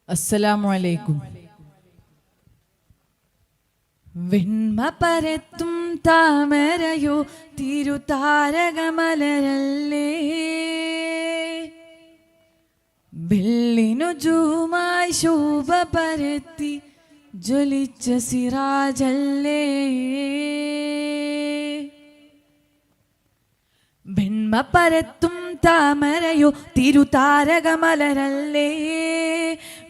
അസ്സലാമു അലൈക്കും. വെണ്മ പരത്തും താമരയോ തിരുതാരകമലരല്ലേ, വെള്ളിനുജുമായി ശോഭ പരത്തി ജ്വലിച്ച സിറാജല്ലേ. വെണ്മ പരത്തും താമരയോ തിരുതാരകമലരല്ലേ,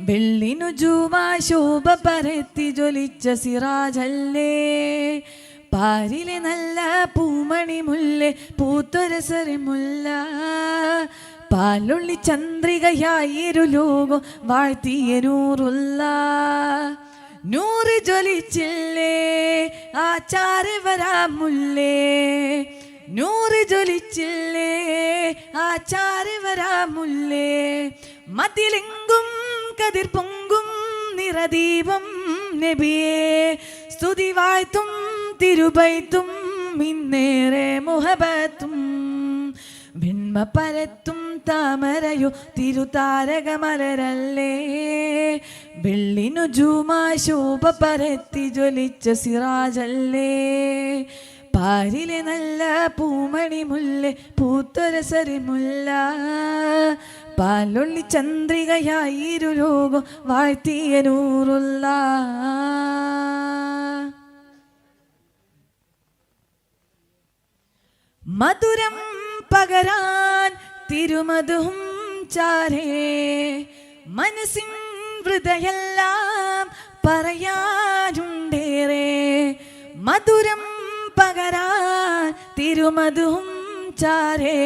വെള്ളിനുജുമായി ശോഭ പരത്തി ജ്വലിച്ച സിറാജല്ലേ. പാരിലെ നല്ല പൂമണി മുല്ലേ പൂത്തൊരസറി മുല്ല, പാലൊള്ളി ചന്ദ്രികയായിരു ലോകം വാഴ്ത്തിയ നൂറുള്ള. നൂറ് ജ്വലിച്ചില്ലേ ആചാര്യ വരാമുല്ലേ, നൂറ് ജ്വലിച്ചില്ലേ ആചാര്യ വരാമുല്ലേ. മതിലെങ്കും കതിർ പൊങ്കും നിറദീപം നബിയേ, സ്തുതി വാഴ്ത്തും തിരുബൈത്തും ഇന്നേറെ മുഹബത്തും. വെണ്മ പരത്തും താമരയോ തിരുതാരകമലരല്ലേ, വെള്ളിനുജുമായി ശോഭ പരത്തി ജ്വലിച്ച സിറാജല്ലേ. പാരിലെ നല്ല പൂമണി മുല്ലേ പൂത്തൊരസരി മുല്ല, പാലൊള്ളി ചന്ദ്രികയായിരു ലോകം വാഴ്ത്തിയ നൂറുള്ള. മധുരം പകരാൻ തിരുമധും ചാരേ, മനസ്സിൻ ഹൃദയെല്ലാം പറയാനുണ്ടേറെ. മധുരം പകരാൻ തിരുമധും ചാരേ,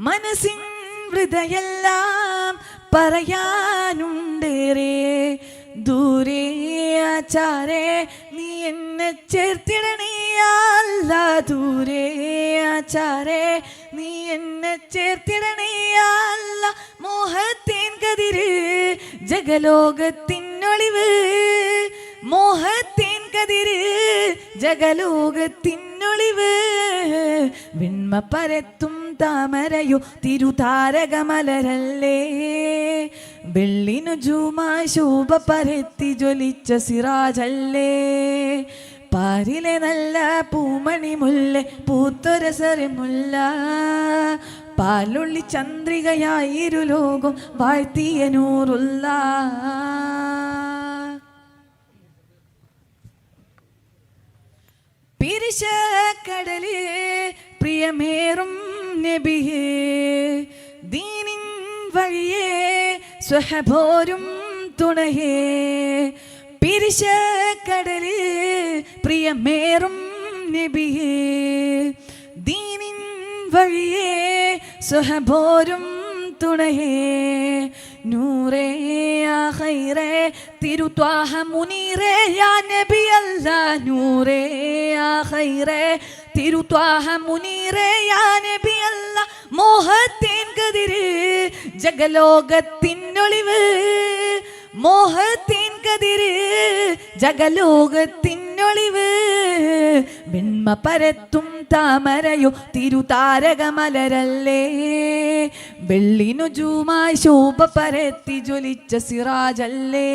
മനസ്സിൻ ഹൃദയെല്ലാം പറയാനുണ്ടേറെ. ദൂരെ ആചാരേ നീ എന്നെ ചേർത്തിടണേ അല്ലാ, ദൂരെ ആചാരേ നീ എന്നെ ചേർത്തിടണേ അല്ലാ. മോഹത്തിൻ കതിര് ജഗലോകത്തിനൊളിവ്, മോഹത്തിൻ കതിര് ജഗലോകത്തിനൊളിവ്. വെണ്മ പരത്തും താമരയോ തിരുതാരകമലരല്ലേ, വെള്ളിനുജുമായി ശോഭ പരത്തി ജ്വലിച്ച സിറാജല്ലേ. പാരിലെ നല്ല പൂമണി മുല്ലേ പൂത്തൊരസറി മുല്ല, പാലൊള്ളി ചന്ദ്രികയായിരു ലോകം വാഴ്ത്തിയ നൂറുള്ള. പിരിശക്കടലേ പ്രിയമേറും നബിയേ, ദീനിൻ വഴിയേ സ്വഹബോരും തുണയേ. പിരിശക്കടലേ പ്രിയമേറും നബിയേ, ദീനിൻ വഴിയേ സ്വഹബോരും തുണയേ. നൂറേ യാ ഖൈറേ തിരുത്വാഹ മുനീറേ യാ നബി അല്ലാ, നൂറേ യാ ഖൈറേ തിരുത്വാഹ മുനീറേ യാ നബി അല്ലാ. മോഹത്തിൻ കതിര് ജഗലോകത്തിനൊളിവ്, മോഹത്തിൻ കതിര് ജഗലോകത്തിനൊളിവ്. വെണ്മ പരത്തും താമരയോ തിരുതാരകമലരല്ലേ, വെള്ളിനുജുമായി ശോഭ പരത്തി ജ്വലിച്ച സിറാജല്ലേ.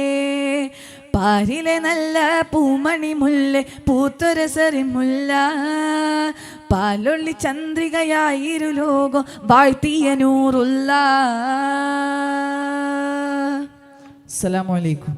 പാരിലെ നല്ല പൂമണി മുല്ലേ പൂത്തൊരസറി മുല്ല, പാലൊള്ളി ചന്ദ്രികയായിരു ലോകം വാഴ്ത്തിയ നൂറുള്ള. അസ്സലാമു അലൈക്കും.